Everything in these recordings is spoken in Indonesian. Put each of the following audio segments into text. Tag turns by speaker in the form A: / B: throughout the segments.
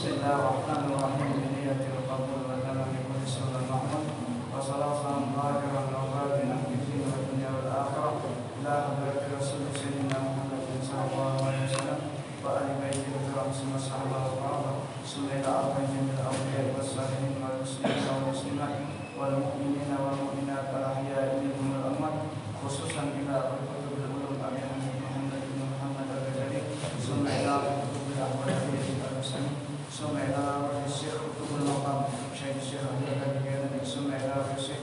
A: Bismillahirrahmanirrahim. Niyatul qabul wa tamamul sunnah mahmud wa sallallahu alaihi wa sallam la hadrati rasul sayyidina Muhammadin sallallahu alaihi wasallam wa ali baiti wa sahabat wa sunnah al-jamil al-awliya wa salihin wal muslimin wal muslimat wal mu'minina wal mu'minat al ahya'i minhum wal amwat khususan ila al-kutub al-ulum amin Muhammad bin Muhammad al-Ghazali sunnah al-kutub al-ahwali ثم إلى الشيخ كتب المقام شيخ الشيخ عبد الغني ثم إلى الشيخ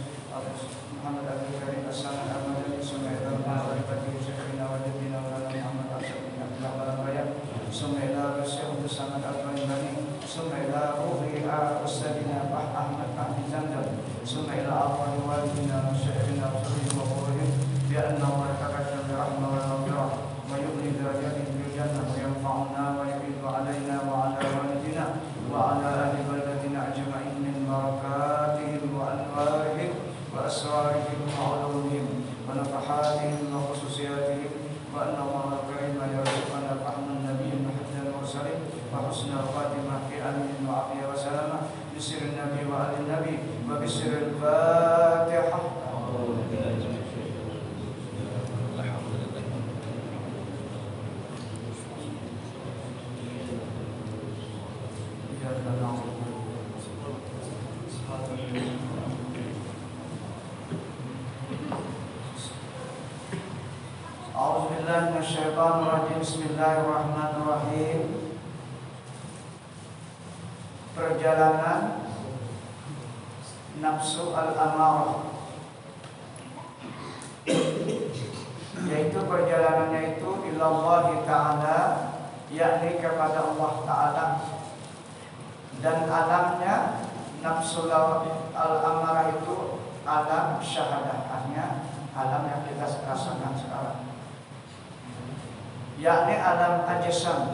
A: محمد عبد الكريم السلام المدني ثم إلى معرفة شيخنا وجدنا مولانا محمد أشرف بن عبد الله البيان ثم إلى الشيخ عبد الصمد الباني ثم إلى روح أستاذنا أحمد فهمي زندل ثم إلى أفضل والدنا وشيخنا وصحبه وقوله بأن الله تكرم برحمة والمغفرة ويغني درجاتهم في الجنة وينفعنا ويفيض علينا وعلى والدنا وعلى أهل بلدتنا أجمعين من بركاتهم وأنوارهم وأسرارهم وعلومهم ونفحاتهم وخصوصياتهم وأن الله الكريم يرزقنا فهم النبي محمد المرسلين وحسن الخاتمة في أمن وعافية وسلامة بسر النبي وآل النبي وبسر الفاتحة. A'udzubillahi Bismillahirrahmanirrahim. Perjalanan nafsu al-amarah, yaitu perjalanannya itu ilallahi ta'ala, yakni kepada Allah Ta'ala, dan alamnya nafsu al-amarah itu alam syahadah, artinya alam yang kita rasakan sekarang, yakni alam ajsam,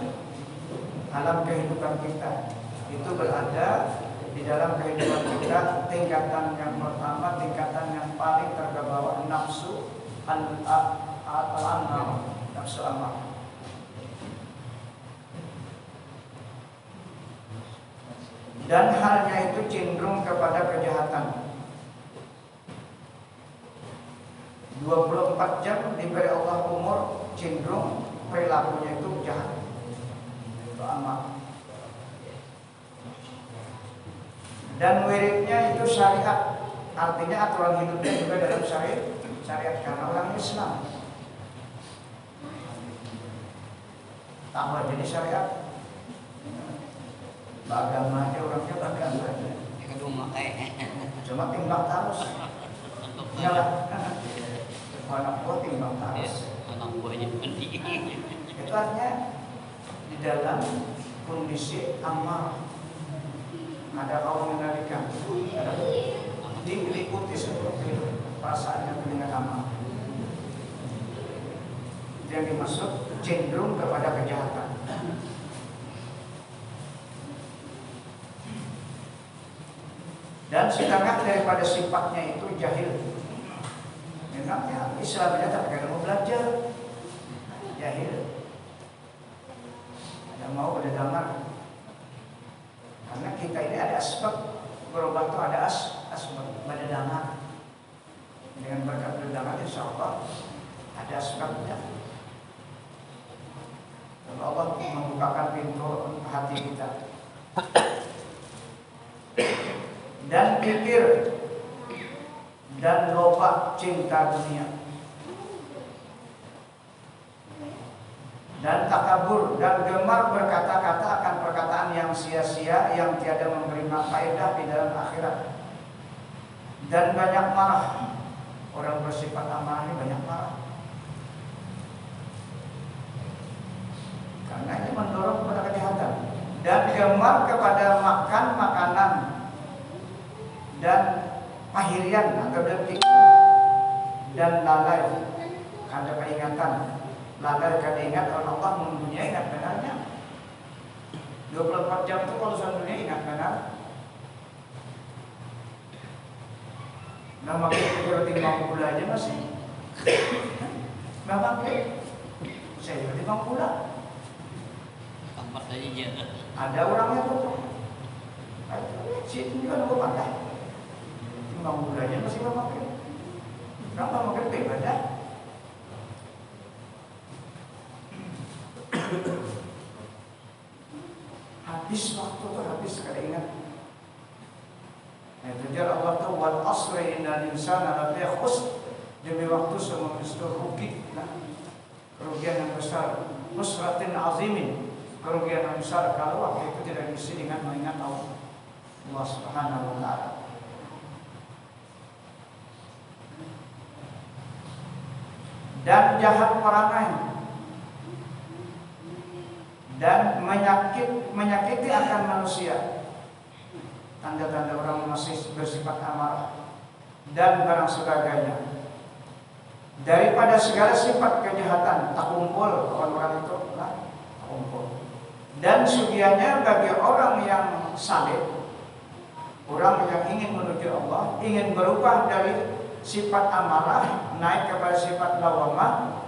A: alam kehidupan kita. Itu berada di dalam kehidupan kita. Tingkatan yang pertama, tingkatan yang paling terbawa nafsu al-amarah, nafsu amarah. Dan halnya itu cenderung kepada kejahatan. 24 jam diberi Allah umur, cenderung perilakunya itu jahat, itu amal. Dan wiridnya itu syariat, artinya aturan hidupnya juga dalam syariat karena orang Islam. Tambah jadi syariat, agama aja orangnya agama aja. Cuma timbang terus, nyala. Anak buah timbang terus.
B: Anak buahnya mandi.
A: Itu artinya di dalam kondisi amal ada kaum menarikan, ada diikuti seperti itu perasaannya dengan amal. Itu yang dimaksud cenderung kepada kejahatan. Dan setengah daripada sifatnya itu jahil. Memangnya Islamnya tapi kalau mau belajar jahil, ada mau pada damar. Karena kita ini ada asbab berubah itu, ada asbab pada damar. Dengan berkat berdamar insya Allah ada asbabnya. Kalau Allah membukakan pintu hati kita dan pikir dan loba cinta dunia dan takabur dan gemar berkata-kata akan perkataan yang sia-sia yang tiada memberi faedah di dalam akhirat, dan banyak marah. Orang bersifat amarah ini banyak marah karena ini mendorong kepada kejahatan, dan gemar kepada makan makanan dan akhirian atau detik, dan lalai karena keingatan. Lalai karena ingat kalau Allah mendunia, ingat benarnya 24 jam itu kalau soal dunia ingat benar. Nah makin kalau timbang pula aja masih nggak makin. Saya juga timbang pula. Ada orangnya tuh. Sini kan aku pandai. Memang budaya masih memakai. Kenapa memakai ibadah? Habis waktu tuh habis, kada ingat. Nah, itu dia Allah tuh wal asri innal insana lafi khusr. Demi waktu semua mesti rugi. Nah, kerugian yang besar. Nusratin azimin. Kerugian yang besar kalau waktu itu tidak diisi dengan mengingat Allah Subhanahu wa ta'ala. Dan jahat perangai dan menyakiti akan manusia. Tanda-tanda orang masih bersifat amarah dan barang sebagainya. Daripada segala sifat kejahatan tak kumpul orang-orang itu tak kumpul. Dan sugiannya bagi orang yang saleh, orang yang ingin menuju Allah, ingin berubah dari sifat amarah naik kepada sifat lawamah,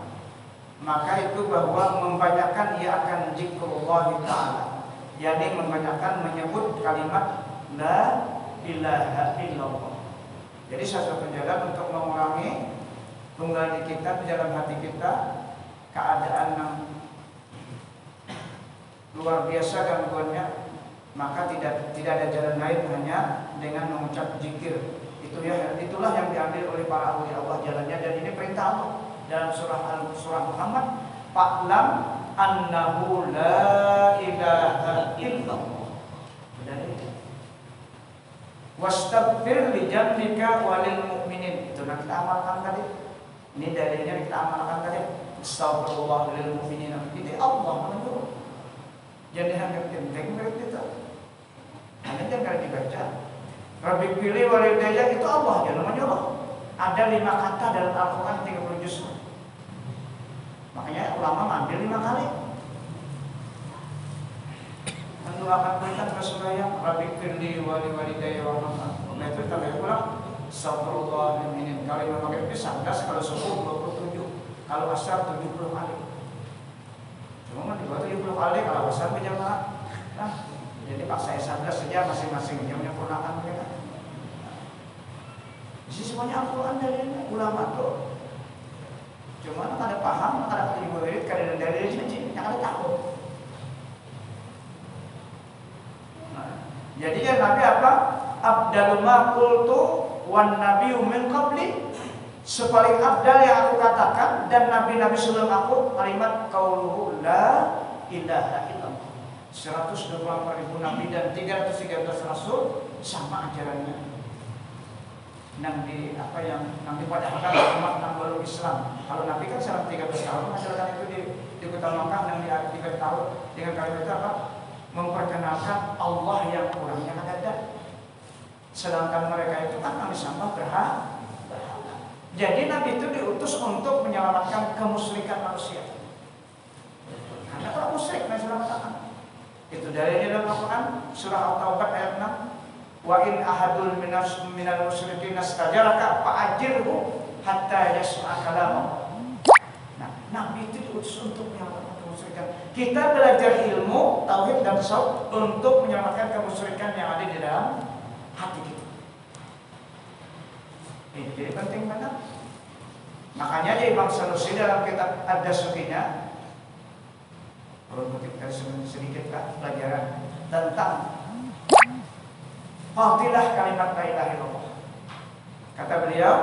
A: maka itu bahwa membanyakan ia akan zikrullah ta'ala, jadi membanyakan menyebut kalimat la ilaha illallah. Jadi salah satu jalan untuk mengurangi tunggal di kita, di dalam hati kita keadaan yang luar biasa gangguannya, maka tidak ada jalan lain hanya dengan mengucap zikir. Itulah yang diambil oleh para awliya Allah jalannya, dan ini perintah Allah dalam surah Muhammad, fa'lam annahu la ilaha illallah. Benar itu. Wastaghfir li dzambika walil mu'minin. Itu yang kita amalkan tadi. Ini dalilnya kita amalkan tadi. Astagfirullah lil mu'minin. Ini Allah menyuruh. Jadi hanya penting berarti itu. Hanya jangan dibaca. Rabbi pilih walidayya itu Allah yang menyuruh. Ada 5 kata dalam Al-Quran 30 juz. Makanya ulama ambil 5 kali. Mendoakan perintah terus sembahyang. Rabbi pilih walidayya warhamna. Nah itu kita lihat ulang. Astagfirullah lil mu'minin. Kalau memakai pisang, kalau subuh 27, kalau asar 70 kali. Cuma kan dibuat 70 kali kalau asar berjamaah. Nah, jadi pas saya sadar saja masing-masing yang menyempurnakan mereka. Di semuanya Al-Quran dari ulama tuh. Cuma kan ada paham, kan ada ibadat, kan ada dalil cincin, yang ada tahu. Nah, jadi ya Nabi apa? Abdalul ma qultu wan nabiyyu min qabli. Sepaling abdal yang aku katakan dan nabi-nabi sebelum aku kalimat qauluhu la ilaha illallah. 124.000 nabi dan 313 rasul sama ajarannya. Nang di apa yang nanti pada akan umat nang baru Islam. Kalau Nabi kan selama 13 tahun masyarakat itu di kota Makkah nang di 3 tahun dengan kalimat itu apa? Memperkenalkan Allah yang kurangnya ada. Sedangkan mereka itu kan kami sembah berhala. Jadi Nabi itu diutus untuk menyelamatkan kemusyrikan manusia. Karena orang musyrik yang diselamatkan. Itu dalilnya dalam Al-Quran surah At-Taubah ayat 6. Wa in ahadul minal musyrikin istajaraka fa'ajirhu hatta yasma'a kalam. Nah, Nabi itu diutus untuk menyelamatkan kemusyrikan. Kita belajar ilmu, tauhid dan tasawuf untuk menyelamatkan kemusyrikan yang ada di dalam hati kita. Ini jadi penting banget. Makanya di Imam Sanusi dalam kitab Ad-Dasukinya, perlu kutip dari sedikit lah pelajaran tentang fadilah kalimat la ilaha illallah. Kata beliau,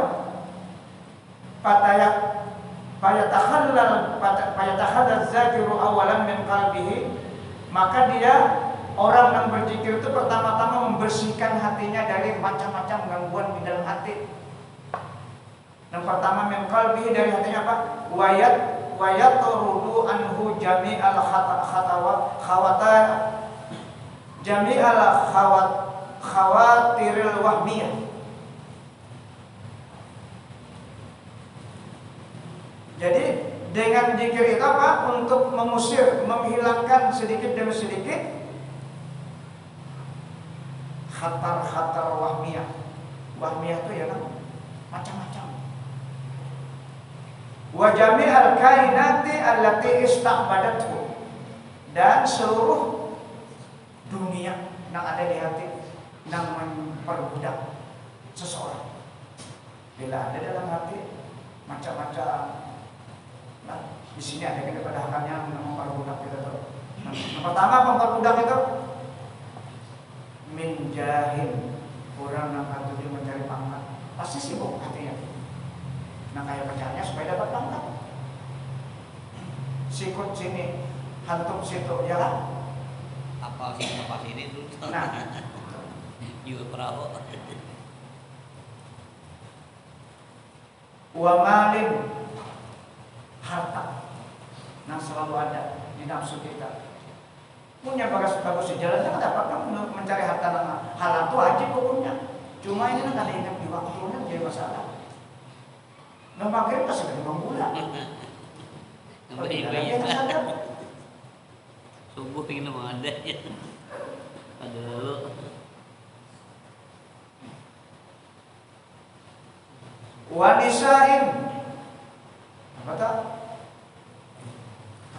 A: fayatakhallal zakiru awalan min qalbihi, maka dia orang yang berzikir itu pertama-tama membersihkan hatinya dari macam-macam gangguan di dalam hati. Yang pertama min qalbihi, dari hatinya apa? Wayat turudu anhu jami'al khawatiril wahmiyah. Jadi dengan zikir itu apa? Untuk mengusir, menghilangkan sedikit demi sedikit khatar-khatar wahmiyah. Wahmiyah itu ya kan macam-macam. Wa jami'al kainati allati ista'badathu, dan seluruh dunia yang ada di hati yang memperbudak seseorang. Bila ada dalam hati macam-macam, nah, di sini ada kepada yang memperbudak kita tuh. Yang pertama memperbudak itu min jahil, orang yang tujuan mencari pangkat, pasti sibuk hatinya. Nah kayak pacarnya supaya dapat pangkat, sikut sini, hantum situ, ya kan?
B: Apa sini tuh?
A: Nah,
B: juga perahu.
A: Wa malin, harta, nah selalu ada di nafsu kita. Punya bagus-bagus di jalan, jangan dapat kamu mencari harta nama halal itu wajib hukumnya. Cuma ini kan ada ingat di waktunya jadi masalah. Nah maghrib pasti dari bulan.
B: Iya. Subuh ingin ada ya. Ada dulu.
A: Wanisain, apa tak?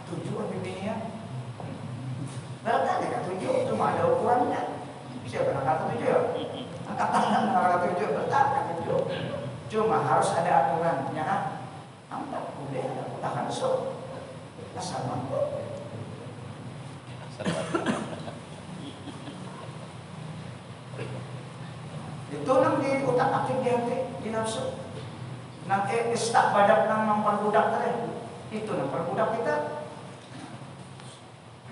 A: Tujuan bimbingnya. Berarti kan 7 cuma ada ukurannya. Siapa yang kata 7 ya? Angkat tangan kata 7 berarti 7. Cuma harus ada aturannya kan? Angkat boleh ada tahan so. Asal mampu. Itu nang di utak-atik di hati, di nafsu. Nang istak badak nang memperbudak tadi. Itu nang perbudak kita.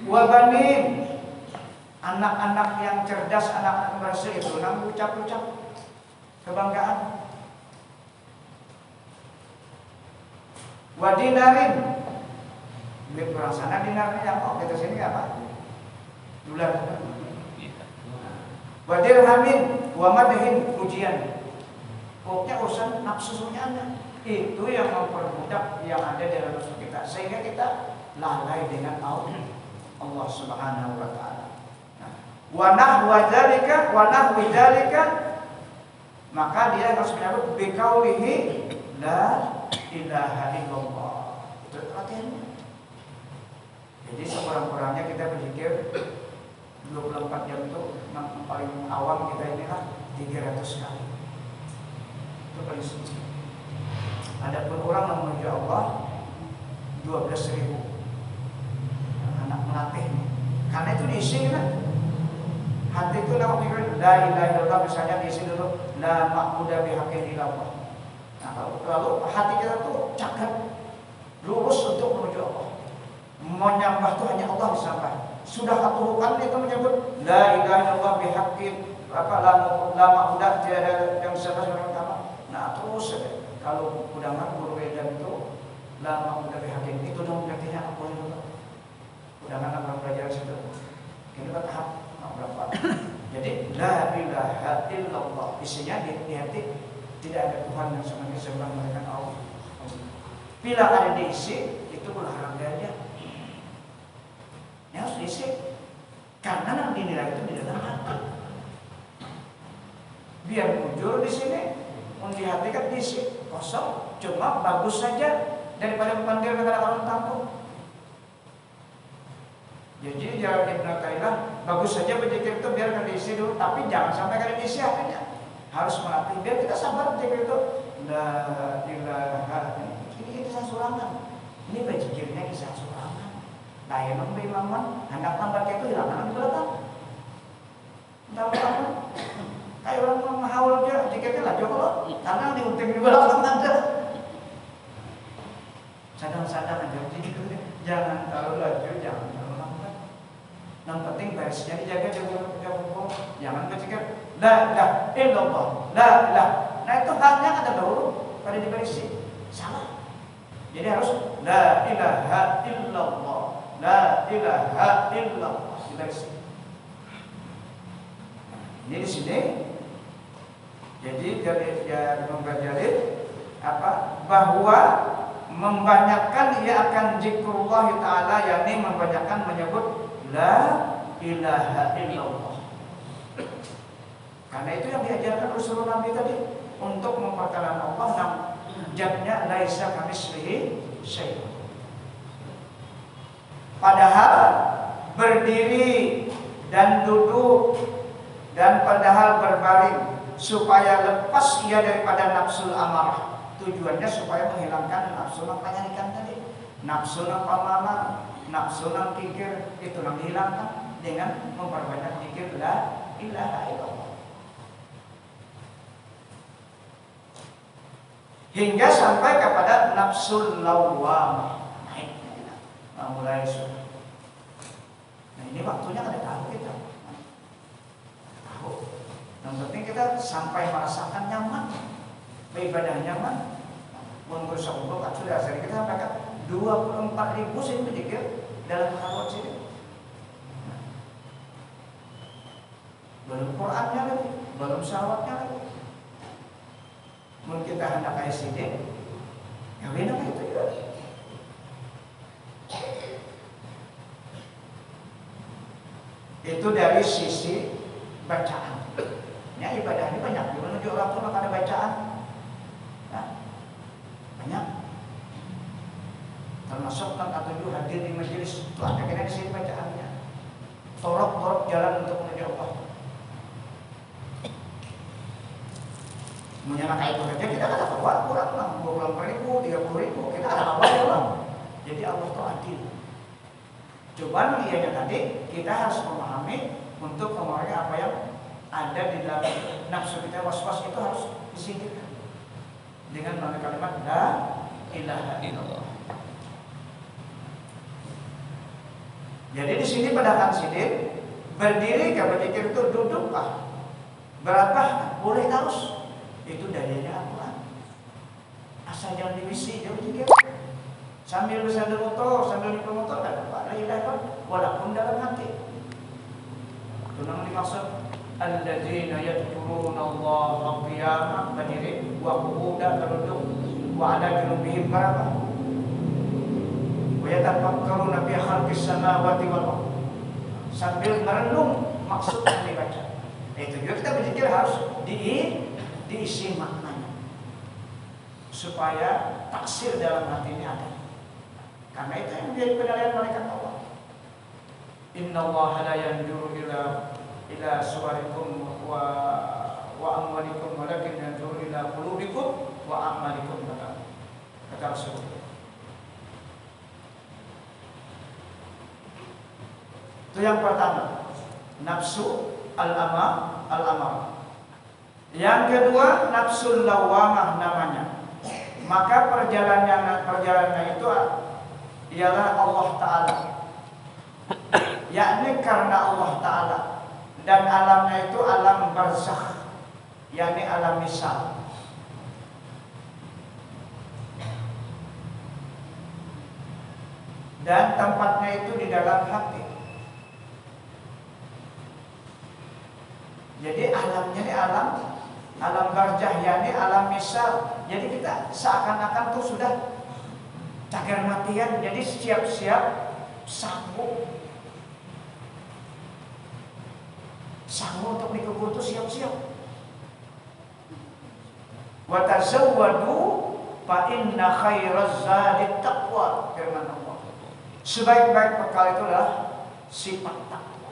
A: Wabanin, anak-anak yang cerdas, anak-anak bersih itu nang ucap-ucap kebanggaan. Wadinarin, duit orang sana dinarnya yang kok kita sini apa? Dolar. Wadirhamin, wamadhin, ujian. Pokoknya urusan nafsu sunyana itu yang memperbudak yang ada dalam nafsu kita, sehingga kita lalai dengan Allah Subhanahu wa taala. Nah, wa nahwa dzalika maka dia harus menyebut biqaulihi la ilaha illallah. Itu latihannya. Jadi sekurang-kurangnya kita berzikir 24 jam itu yang paling awam kita ini kan 300 kali. Itu paling sedikit. Adapun orang yang menuju Allah 12.000. Anak melatih, karena itu diisi kan. Hati itu nama pikir la ilaha illallah, misalnya diisi dulu la ma'budu bihaqqin illallah. Nah, lalu hati kita tuh cakap lurus untuk menuju Allah. Menyembah itu hanya Allah disembah. Sudah aturan itu menyebut la ilaha illallah bihaqqin la ma'budu tiada yang disembah seorang utama. Nah terus kalau udangan guru edan itu la ma'budu bihaqqin itu dong berarti apa itu? Udangan apa pelajaran situ? Kita tahap berapa? Jadi la ilaha illallah isinya di hati tidak ada Tuhan yang sebenarnya sembah melainkan Allah. Bila ada diisi itu olahraga aja. Yang harus diisi karena yang dinilai itu di dalam hati. Biar muncul di sini, di hati kan diisi kosong, cuma bagus saja daripada memanggil negara orang tampung. Jadi jalan Ibn Ta'ilah bagus saja berzikir itu biarkan diisi dulu, tapi jangan sampai kalian diisi hatinya. Harus melatih biar kita sabar berzikir itu. La ilaha ini kisah surangan. Ini berzikirnya kisah surangan. Nah emang berimaman hendak lambat itu hilangan di belakang. Tahu kayak orang menghaul aja zikirnya lah joko karena diunting di belakang ada. Sadang-sadang aja zikirnya. Jangan terlalu laju, jangan terlalu lambat. Yang penting barisnya dijaga, jangan berzikir la ilaha illallah, la ilaha. Nah itu haknya ada dahulu pada dibarisi. Salah. Jadi harus la ilaha illallah, la ilaha illallah dibarisi. Ini di sini. Jadi dia mempelajari apa? Bahwa membanyakkan ia akan zikrullah ta'ala, yakni membanyakkan menyebut la ilaha illallah. Karena itu yang diajarkan Rasulullah Nabi tadi untuk memperkenalkan Allah dan jatnya laisa kamitslihi syai'. Padahal berdiri dan duduk dan padahal berbaring supaya lepas ia daripada nafsul amarah. Tujuannya supaya menghilangkan nafsu panyarikan tadi, nafsu pamalan, nafsu kikir, itu dihilangkan dengan memperbanyak zikir la ilaha illallah. Hingga sampai kepada nafsul lawwamah, naik, mulai sudah. Nah ini waktunya kada tahu kita, tahu. Yang penting kita sampai merasakan nyaman, beribadah nyaman. Menurut Allah sudah sering kita sampaikan 24.000 sih berzikir dalam halawat sini. Belum Qurannya lagi, belum salawatnya lagi. Mungkin kita hendak kayak sini, ya benar itu ya. Itu dari sisi bacaan. Ya ibadah ini banyak. Menuju orang tua ada bacaan, nah, banyak. Termasuk atau juga hadir di majelis itu ada kena di sini bacaannya. Torok jalan untuk menuju Allah. Menyangka itu saja kita ada keluar kurang lah 20.000, 30.000 kita ada apa ya bang? Jadi Allah itu adil. Cuman ianya tadi kita harus memahami untuk mengurangi apa yang ada di dalam nafsu kita was-was itu harus disingkirkan dengan melalui kalimat la ilaha illallah. Jadi di sini pada sidin berdiri ke berzikir itu duduk kah? Berapa? Boleh terus. Itu darinya Al-Quran. Asal jangan divisi, jangan berzikir. Sambil bersandar motor, sambil di motor, tak apa. La ilaha illallah, walaupun dalam hati. Itu yang dimaksud alladzina yadhkuruna Allaha qiyaman, berdiri, wa qu'udan, berduduk, wa ala junubihim, berapa? Wa yatafakkaruna fi khalqis samawati wal ardh. Sambil merenung maksud yang dibaca. Itu juga kita berzikir harus diisi maknanya supaya taksir dalam hati ini ada. Karena itu yang menjadi penilaian malaikat Allah. Innallaha la yanzuru ila suwarikum wa amwalikum walakin yanzuru ila qulubikum wa a'malikum, kata Rasulullah. Itu yang pertama, nafsu al-amar. Yang kedua, nafsul lawamah namanya. Maka perjalanannya itu ialah Allah Ta'ala, yakni karena Allah Ta'ala, dan alamnya itu alam barzakh, yakni alam misal. Dan tempatnya itu di dalam hati. Jadi alamnya ini alam barzakh, yakni alam misal. Jadi kita seakan-akan tuh sudah cagar matian, jadi siap-siap sanggup untuk dikubur tuh siap-siap. Wa tazawwadu fa inna khairaz zadi taqwa, firman Allah. Sebaik-baik bekal itulah sifat takwa.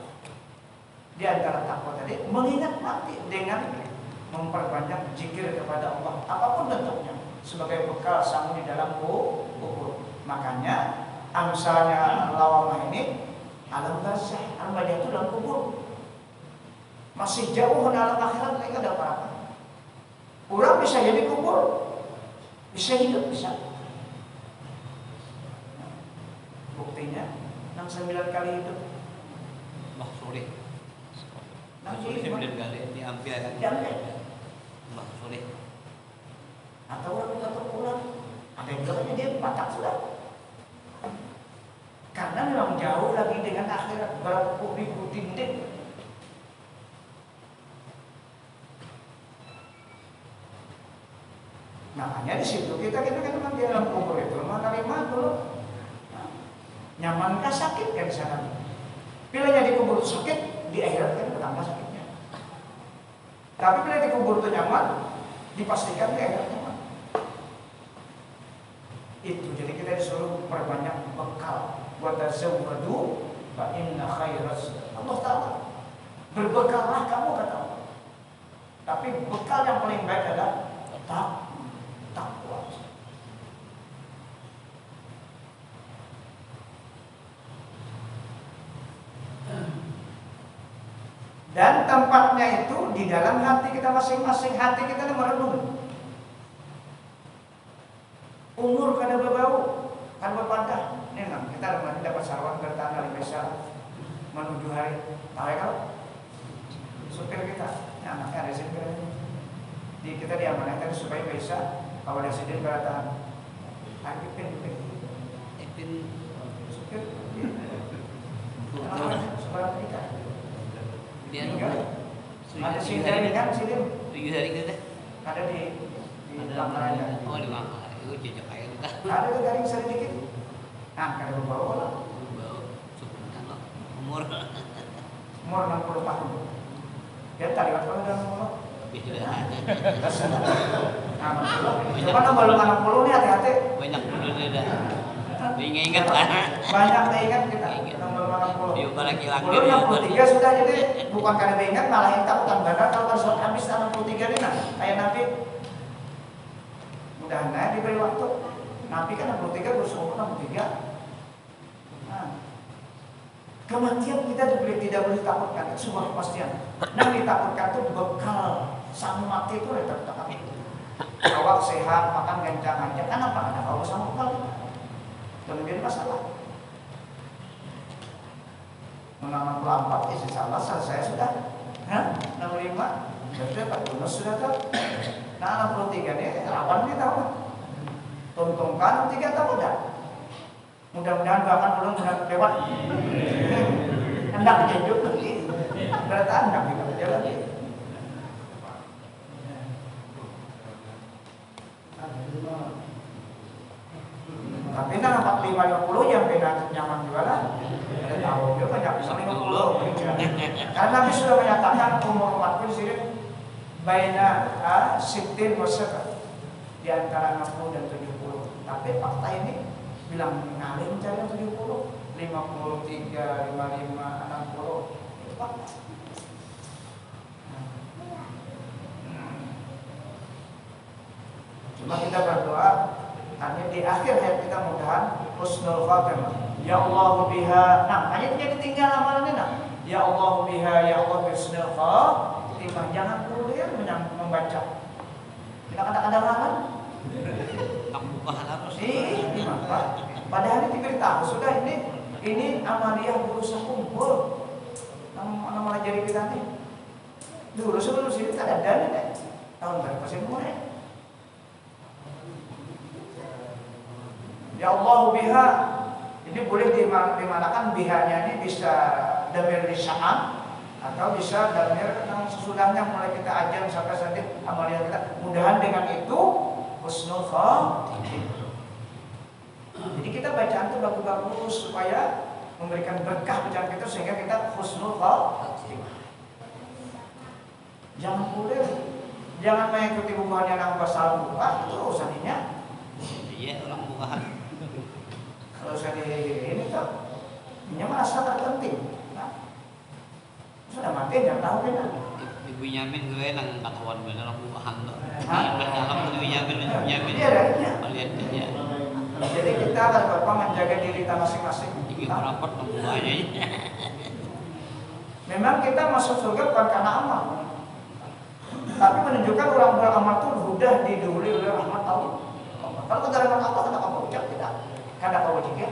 A: Di antara takwa tadi mengingat mati dengan memperbanyak zikir kepada Allah apapun bentuknya sebagai bekal sanggup di dalam kubur. Makanya amsalnya lawamah ini alam barzakh, alam itu dalam kubur. Masih jauh dari alam akhirat, mereka ada apa-apa. Orang bisa jadi kubur, bisa hidup, bisa. Buktinya 9 kali hidup.
B: Sorry.
A: 9
B: kali diambil kan? Sorry.
A: Atau orang tetap pulang, ada yang bilangnya dia batak sudah. Karena memang jauh lagi dengan akhirat, berapa puluh ribu dinding. Makanya di situ kita kan memang di dalam kubur itu memang terima dulu. Nyamankah sakit kan di sana? Pilihnya di kubur sakit, di akhirat kan bertambah sakitnya. Tapi bila di kubur itu nyaman, dipastikan di akhirat nyaman. Itu jadi kita disuruh perbanyak bekal. Wa tazawwadu Fa inna khairas Allah Ta'ala. Berbekallah kamu kata Allah. Tapi bekal yang paling baik adalah takwa. Dan tempatnya itu di dalam hati kita masing-masing. Hati kita ini merenung. Umur kada berbau, kan berpadah. Ini kita dapat sarwan bertanggal besar menuju hari. Tahu kalau supir kita, anaknya ada supir di kita diamanahkan supaya bisa kalau ada sidin beratahan. Ipin supir. Sebarang kita.
B: Dia
A: ada sidin kan sidin.
B: 7 hari kita.
A: Ada di Bangkalan.
B: Oh di Bangkalan. Itu cocok aja kita.
A: Ada tuh garing sedikit. Nah, kada berbau lah.
B: Bau sebentar loh. Umur
A: 60 tahun. Dia tadi waktu udah 60.
B: beda.
A: Nah, coba nomor 60 nih hati-hati.
B: Banyak bener dah. Ingat lah.
A: Banyak ingat kita. Nomor 60.
B: Dia balik hilang
A: Dulu 63 sudah, jadi bukan karena ingat malah yang takutan benar kalau sudah habis 63 ini nah. Kayak Nabi mudah-mudahan diberi waktu. Nabi kan 63 bersyukur 63. Nah, kematian kita tidak boleh takutkan, itu sebuah kepastian. Nah, ditakutkan itu bekal sang mati itu letak-letak itu. Awak sehat, makan kencang aja, kan apa? Ada kalau sama bekal. Kemudian masalah. Menang 64, insya Allah selesai sudah. 65, berarti 40 sudah tahu. Nah 63 ini rawan kita tahu. Tuntungkan 3 tahun dah. Mudah-mudahan bahkan belum lewat. Hendak kejuk lagi. Berarti hendak kita kerja lagi. Tapi nah 45-50 yang beda nyaman juga lah. Ada tahu dia banyak 50. Karena Nabi sudah menyatakan umur umatku di sini baina sittin wa sab'in, di antara 60 dan 70. Tapi fakta ini bilang ngalim cari 70, 53, 55, 60. Itu fakta. Cuma kita berdoa hanya di akhir hayat kita mudahan husnul khatimah. Ya Allah biha. Nah, ayatnya ditinggal amalannya nah. Ya Allah biha, ya Allah husnul khatimah. Jangan kemudian membaca. Tidak ada halangan.
B: Buka harus.
A: Padahal ini diberitahu sudah ini amaliyah berusaha kumpul. Nama malah jadi kita nih. Dulu sebelum sini ada dana deh. Tahun berapa sih mulai? Ya Allah biha. Ini boleh dimanakan bihanya ini bisa damir lisan atau bisa damir yang sesudahnya mulai kita ajar sampai saat amaliyah kita. Mudahan dengan itu husnul khatimah. Jadi kita bacaan itu bagus-bagus supaya memberikan berkah bacaan kita sehingga kita husnul khatimah. Jangan mengikuti bukuannya yang pasal buka itu urusannya.
B: Iya orang bukaan.
A: Kalau saya ini tuh, ini merasa terpenting. Nah, sudah mati jangan tahu kan?
B: Ibu Nyamin gue nang katawan bener orang bukaan tuh. Kalau ibu Nyamin.
A: Iya dah.
B: Lihat aja.
A: Jadi kita akan Bapak menjaga diri kita masing-masing.
B: Iki rapat aja.
A: Memang kita masuk surga bukan karena amal, tapi menunjukkan orang beramal itu mudah didahului oleh rahmat Allah. Kalau tidak rahmat Allah, tidak kamu ucap tidak. Kada kau juga.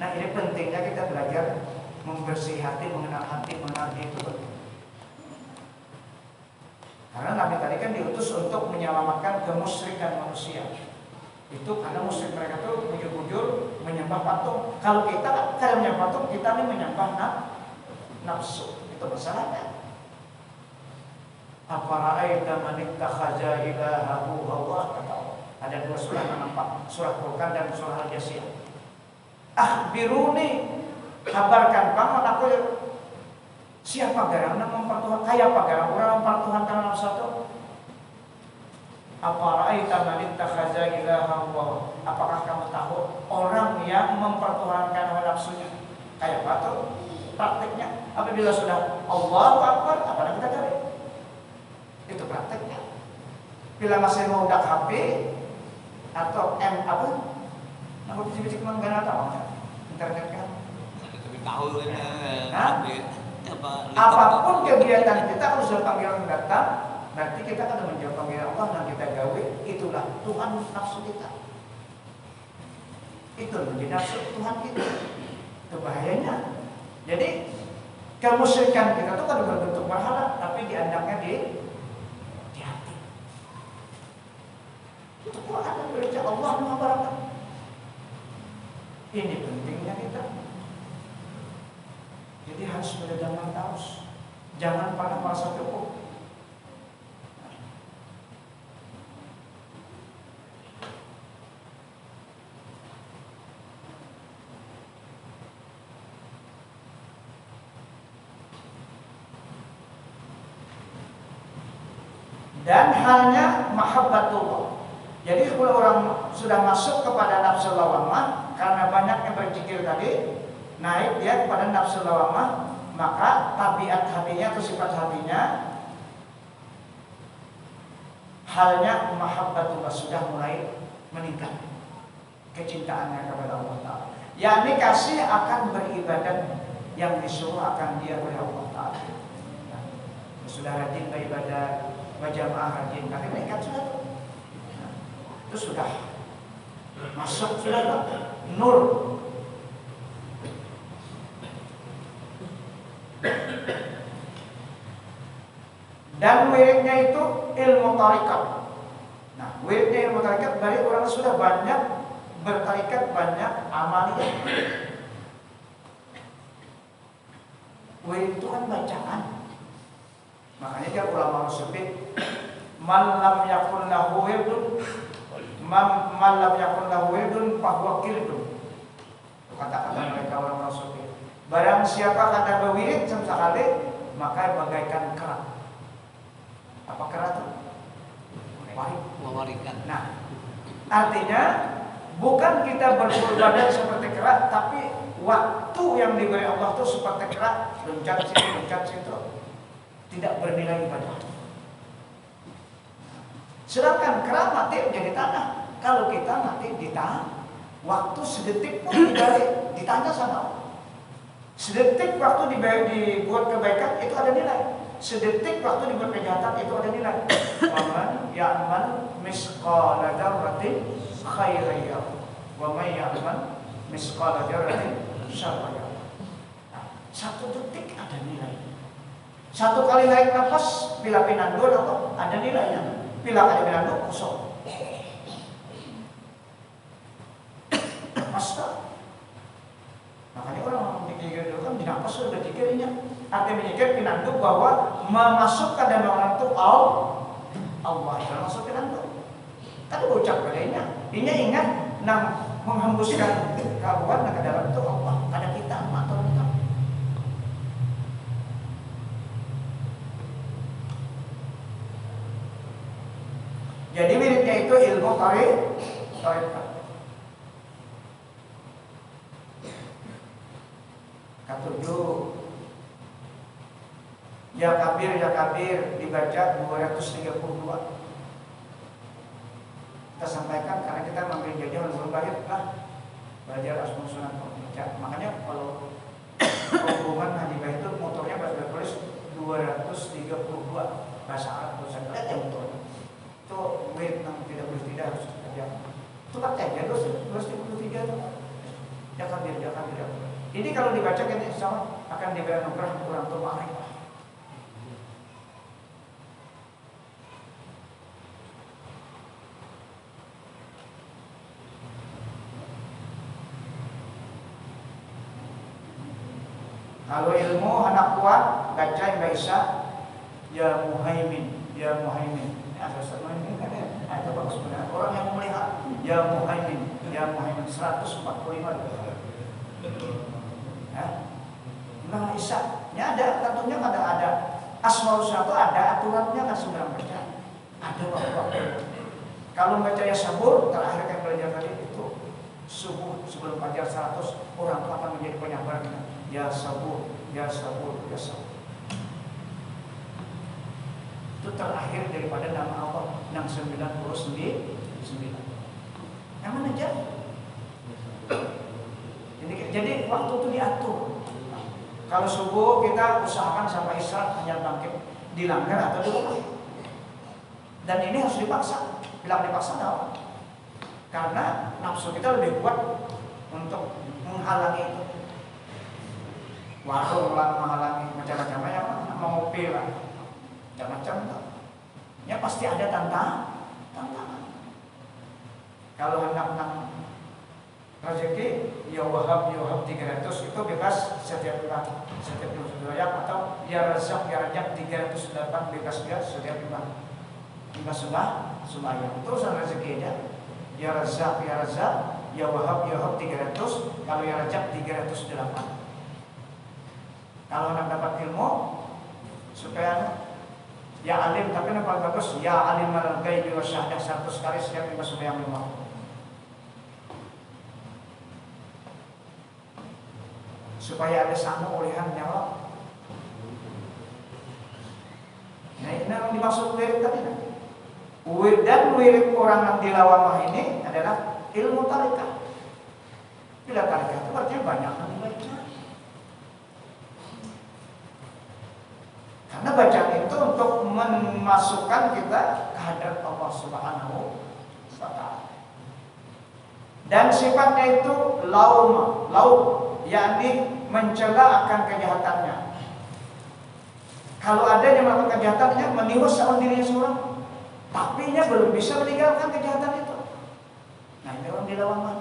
A: Nah ini pentingnya kita belajar membersih hati, mengenal diri itu penting. Karena Nabi tadi kan diutus untuk menyelamatkan kemusyrikan manusia. Itu karena musyrik mereka itu bujur-bujur menyembah patung. Kalau kita kan kada menyembah patung, kita ini menyembah nafsu. Itu masalahnya. Afara'aita man ittakhadha ilahahu hawa, kata Allah. Ada 2 surah yang nampak, surah Furqan dan surah Al-Jasiyah. Akhbiruni, kabarkan kamu aku siapa garang mempertuhankan, kayak apa garang orang mempertuhankan dalam satu. Afara'aita man ittakhadha ilahahu, apakah kamu tahu orang yang mempertuhankan hawa nafsunya? Kayak apa tuh prakteknya? Apabila sudah Allahu Akbar, apa yang kita cari? Itu prakteknya. Bila masih mau dak HP atau apa? Aku biji-biji kemana tahu internet kan?
B: Tapi tahu
A: Hah?
B: apa?
A: Apapun kegiatan kita kalau sudah panggilan datang, nanti kita akan menjawab panggilan Allah yang kita gawe. Itulah Tuhan nafsu kita. Itu menjadi nafsu Tuhan kita. Itu bahayanya. Jadi kemusyrikan kita itu kan berbentuk berhala, tapi diandangnya di hati. Itu Quran berbicara Allah Maha Baraka. Ini pentingnya kita. Jadi harus berdangan terus. Jangan pada merasa cukup. Dan hanya mahabbatullah. Jadi kalau orang sudah masuk kepada nafsu lawamah, karena banyaknya berzikir tadi, naik dia kepada nafsu lawamah, maka tabiat hatinya atau sifat hatinya halnya mahabbatullah sudah mulai meningkat, kecintaannya kepada Allah Ta'ala. Yakni kasih akan beribadat yang disuruh akan dia oleh Allah Ta'ala. Nah, sudah rajin beribadat, berjamaah rajin, tapi meningkat sudah. Nah, itu sudah masuk sudah nur. Dan wiridnya itu ilmu tarikat. Nah, wiridnya ilmu tarikat dari orang sudah banyak bertarikat, banyak amaliyah. Wirid itu kan bacaan. Makanya dia ulama sebut man lam yakun lahu wirdun man lam yakun lahu wirdun fahuwa kirdun. Kata-kata mereka ulama sebut. Barang siapa kata berwirid sekali, maka bagaikan kerak. Apa kerak itu?
B: Mewarikan.
A: Nah, artinya bukan kita berbadan seperti kerak, tapi waktu yang diberi Allah itu seperti kerak, loncat situ, tidak bernilai ibadah. Sedangkan kerak mati menjadi tanah. Kalau kita mati di tanah, waktu sedetik pun ditanya sama Allah. Sedetik waktu dibuat kebaikan itu ada nilai. Sedetik waktu dibuat kejahatan itu ada nilai. Waman ya'mal misqala dzarratin khairan yarah. Wa may ya'mal misqala dzarratin syarran yarah. Satu detik ada nilai. Satu kali naik nafas bila pinandu ada nilainya. Bila kali pinandu kosong. Masa? Makanya orang dikir dulu kan di nafas sudah dikirnya. Artinya menyikir pinandu bahwa memasukkan dan orang itu Allah yang masuk pinandu. Tadi ucap padanya. Ini ingat menghembuskan karuan ke dalam itu Allah. Ada kita atau kita. Jadi wiridnya itu ilmu tarikat. Ketujuh, ya kabir dibaca 232. Kita sampaikan karena kita mengambil jajah belum banyak belajar asmaul husna baca. Makanya kalau hubungan haji bait itu motornya bahasa tulis 232 bahasa Arab tulisan lihat ya motornya. Itu wirid yang tidak boleh tidak harus kerja. Itu pakai aja 233 itu. Ya kabir. Ini kalau dibaca kan insya akan diberi anugerah kurang tua ma'rifah. Kalau ilmu anak kuat baca yang Isa ya muhaimin. Asal muhaimin kan ya. Itu bagus benar. Orang yang melihat ya muhaimin 145. Nah Isa-nya ada, tentunya ada asmaul husna itu ada aturannya kan sudah baca. Ada waktu. Kalau baca ya sabur terakhir yang belajar tadi itu subuh sebelum fajar 100 orang itu akan menjadi penyabar. ya sabur, ya sabur, ya sabur. Itu terakhir daripada nama Allah 699. Yang mana aja? Jadi waktu itu diatur. Kalau subuh kita usahakan sampai isya hanya bangkit, dilanggar atau dilupakan. Dan ini harus dipaksa. Bilang dipaksa apa? Karena nafsu kita lebih kuat untuk menghalangi itu. Warung lah menghalangi, macam-macam ya, mau ngopi lah, macam-macam. Ya pasti ada tantangan. Kalau hendak rezeki, ya wahab 300 itu bebas setiap bulan, setiap bulan, atau ya razak 308 bebas dia setiap bulan. Bebas sembahyang. Terusan rezekinya, ya razak, ya wahab 300, kalau ya razak 308. Kalau nak dapat ilmu supaya ya alim, tapi yang paling bagus ya alim al-ghaibi wa syahadah 100 kali setiap bebas sembahyang 5. Supaya ada sama ulihan nyawa. Nah ini yang dimaksud wirid tadi. Dan wirid orang yang dilawamah ini adalah ilmu tarikat. Bila tarikat itu artinya banyak yang dibaca. Karena bacaan itu untuk memasukkan kita ke hadirat Allah Subhanahu wa ta'ala. Dan sifatnya itu laum, yakni mencela akan kejahatannya. Kalau ada yang melakukan kejahatannya, meniru sama dirinya seorang, tapi nya belum bisa meninggalkan kejahatan itu. Nah ini orang dilawamah.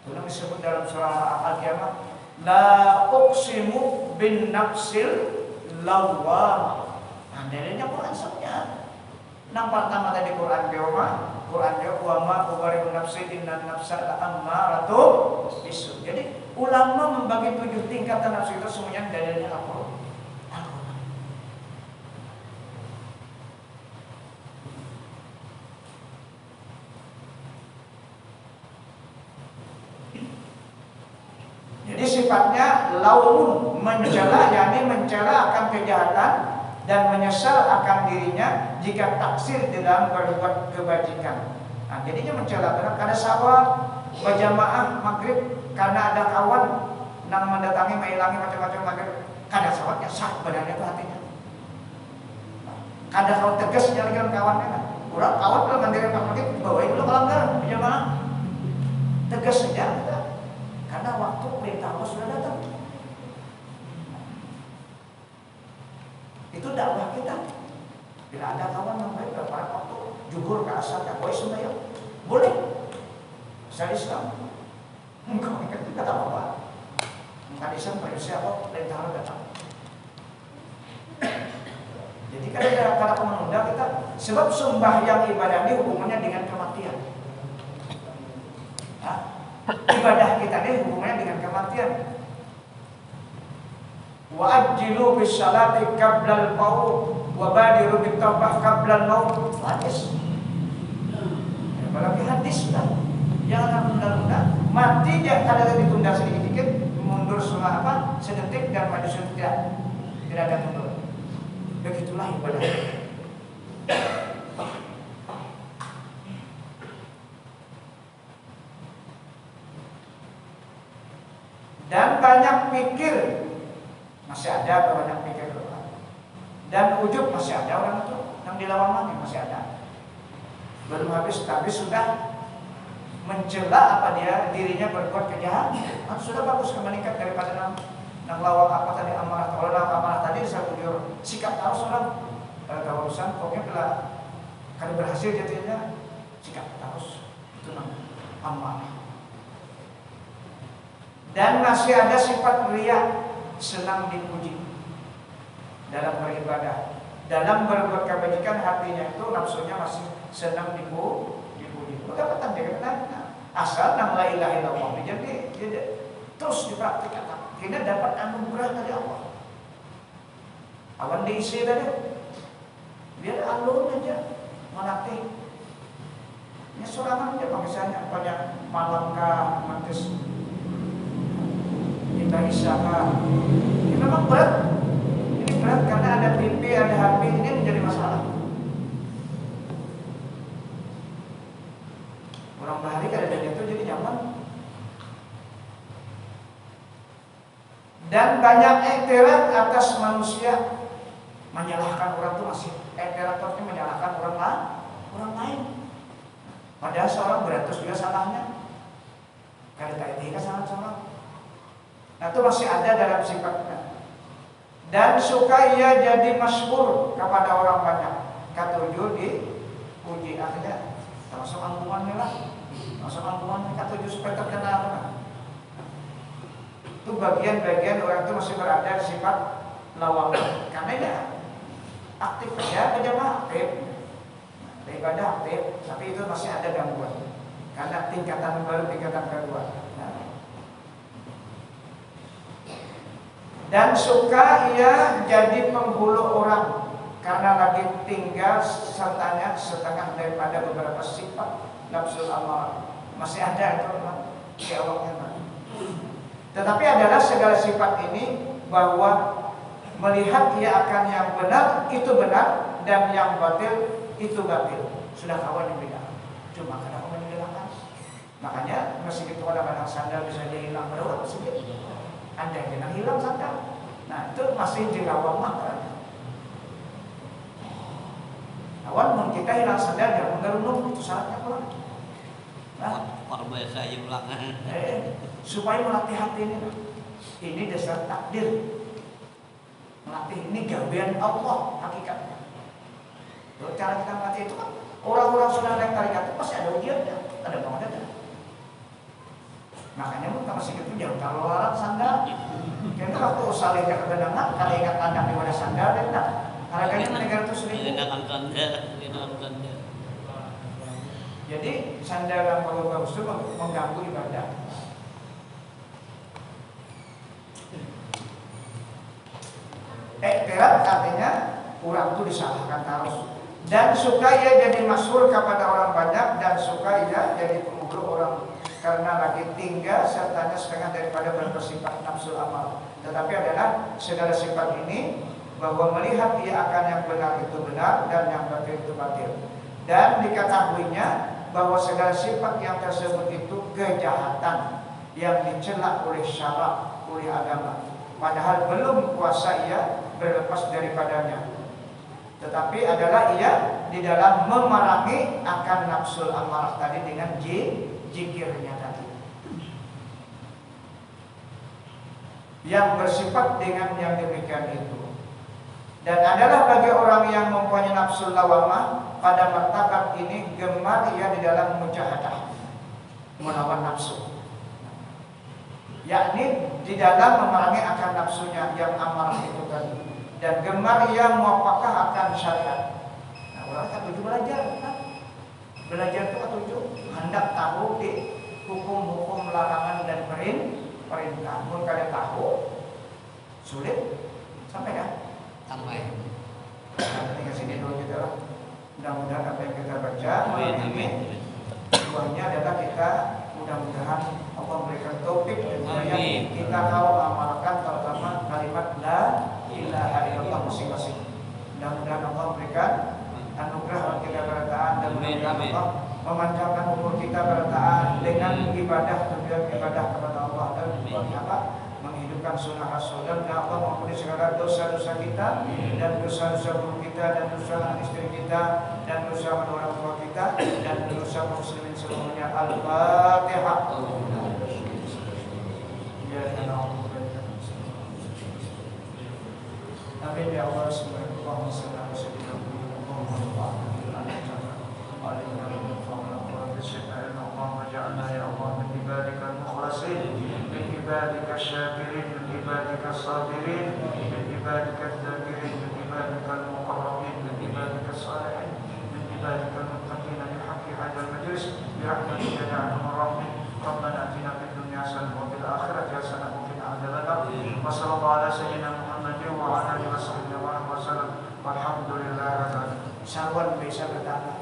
A: Itu yang disebut dalam surah Al-Qiyamah, la uqsimu bin nafsil lawwamah. Nah dalilnya Quran sebenarnya. Yang pertama tadi Quran wa ma ubari'u nafsi innan nafsa la'ammaratu bisu. Jadi ulama membagi 7 tingkatan nafsu itu semuanya dalilnya Al-Quran. Jadi sifatnya laumun, mencela, yakni mencela akan kejahatan dan menyesal akan dirinya jika taksir di dalam berbuat kebajikan. Nah, jadinya mencela karena sawah berjamaah maghrib karena ada kawan yang mendatangi mengilangi macam-macam maghrib. Kada sawatnya sah badannya itu hatinya. Kada kalau tegas nyarikan kawannya kan. Orang kawan kalau mandiri maghrib bawa itu pelanggaran berjamaah. Tegas saja kita. Karena waktu perintah Allah sudah datang. Itu dakwah kita. Bila ada kawan yang baik pada waktu juhur ke asar, boleh sembahyang, boleh. Saya Islam. Engkau kata apa? Engkau Islam perintah Allah perintah Allah datang. Jadi kan ada kata menunda kita, sebab sembahyang ibadah ini hubungannya dengan kematian. Nah, ibadah kita ini hubungannya dengan kematian. Wa ajjilu bis salati qablal maut wa badiru bit taubah qablal maut. Hadis. Apalagi hadis kan. Jangan menunda-nunda. Mati dia kadang ditunda sedikit-sedikit, mundur sedetik dan maju sedetik. Tidak ada mundur. Begitulah ibadah. Dan banyak pikir masih ada orang yang pikir doa. Dan ujub masih ada orang itu yang dilawamani masih ada. Belum habis tapi sudah mencela apa dia dirinya berbuat kejahatan. Sudah bagus meningkat daripada yang lawang apa tadi amarah. Kalau amarah tadi saya jujur sikap tahu orang kalau urusan pokoknya bila kalau berhasil jadinya sikap tahu itu namanya amarah. Dan masih ada sifat riya, senang dipuji dalam beribadah, dalam berbuat kebajikan hatinya itu nafsunya masih senang dipuji. Bagaimana dia kata asal nama la ilaha illallah jadi terus dipraktikkan, kita dapat anugerah dari Allah. Awan diisi tadi, biar alun aja melatih. Ini sorangan aja misalnya banyak malam kah mantis. bagi siapa? Ini memang berat. Ini berat karena ada TV, ada HP, ini menjadi masalah. Orang bahari keadaan itu jadi nyaman. Dan banyak ekterat atas manusia menyalahkan orang itu masih ekteratnya menyalahkan orang lain. Padahal seorang beratus juga salahnya. Kada etika sangat salah. Nah itu masih ada dalam sifatnya. Dan suka ia jadi masyhur kepada orang banyak. Katujuh dipuji akhirnya termasuk angkuhannya lah. Masuk angkuhannya katujuh supaya terkenal. Itu bagian-bagian orang itu masih berada di sifat lawang. Karena ya aktif ya, berjamaah aktif, beribadah aktif, tapi itu masih ada gangguan. Karena tingkatan baru, tingkatan kedua. Dan suka ia jadi penghulu orang karena lagi tinggal sertanya setengah daripada beberapa sifat nafsul amarah. Masih ada itu di awalnya. Tetapi adalah segala sifat ini bahwa melihat ia akan yang benar itu benar dan yang batil itu batil. Sudah kawan yang beda. Cuma kadang orang menghilangkan. Makanya meski itu kadang-kadang sandal bisa hilang berapa sedikit. Ada yang hilang sandal. Nah itu masih dilawang makanya. Awan kita hilang sandal jangan mengerunung itu syaratnya kurang.
B: Luar biasa aja ulangan.
A: Supaya melatih hati ini. Ini dasar takdir. Melatih ini gawean Allah hakikatnya. Kalau cara kita melatih itu kan orang-orang sudah naik tarikat itu pasti ada ujiannya, ada pengajaran. Makanya kita masih gitu jauh kalau larang sandal. Kita waktu usaha lekat kedenangan, kalau ingat kandang di mana sandal dan tak. Harganya negara itu seribu. Jadi sandal yang bagus itu mengganggu ibadah. Ekterat artinya orang itu disalahkan terus. Dan suka ia jadi masyhur kepada orang banyak dan suka ia jadi penghulu orang karena lagi tinggal sertanya setengah daripada bersifat nafsul amal. Tetapi adalah segala sifat ini bahwa melihat ia akan yang benar itu benar dan yang batil itu batil. Dan diketahuinya bahwa segala sifat yang tersebut itu kejahatan yang dicela oleh syarak, oleh agama. Padahal belum kuasa ia berlepas daripadanya. Tetapi adalah ia di dalam memerangi akan nafsul amarah tadi dengan zikirnya tadi. Yang bersifat dengan yang demikian itu. Dan adalah bagi orang yang mempunyai nafsul lawamah pada martabat ini gemar ia di dalam mujahadah melawan nafsu. Yakni di dalam memerangi akan nafsunya yang amarah itu tadi. Dan gemar ia muapakah akan syariat. Nah, orang tak tujuh belajar, kan? Belajar itu tujuh hendak tahu di hukum-hukum larangan dan perintah. Mun kalian tahu sulit sampai kan?
B: Sampai.
A: Nah, tinggal sini dulu kita lah. Mudah-mudahan apa yang kita baca malam ini tujuannya adalah kita mudah-mudahan Allah memberikan taufik dan hidayah kita tahu amalkan terutama kalimat la ilaha illallah masing-masing. Mudah-mudahan Allah memberikan anugerah bagi kita berataan dan mudah-mudahan Allah memanjangkan umur kita berataan dengan ibadah kepada Allah dan apa menghidupkan sunnah Rasul dan Allah mengampuni segala dosa-dosa kita dan dosa-dosa guru kita dan dosa istri kita dan dosa orang tua kita dan dosa muslimin semuanya. Al-Fatihah. Amin ya Allah subhanahu wa ta'ala. من عبادك الشاكرين من عبادك الصابرين من عبادك الذاكرين من عبادك المقربين من عبادك الصالحين من عبادك المتقين بحق هذا المجلس برحمتك يا ارحم الراحمين. ربنا اتنا في الدنيا حسنه وفي الاخره حسنه وقنا عذاب النار وصلى الله على سيدنا محمد وعلى اله وصحبه وسلم والحمد لله رب العالمين. Syarwan bisa bertambah.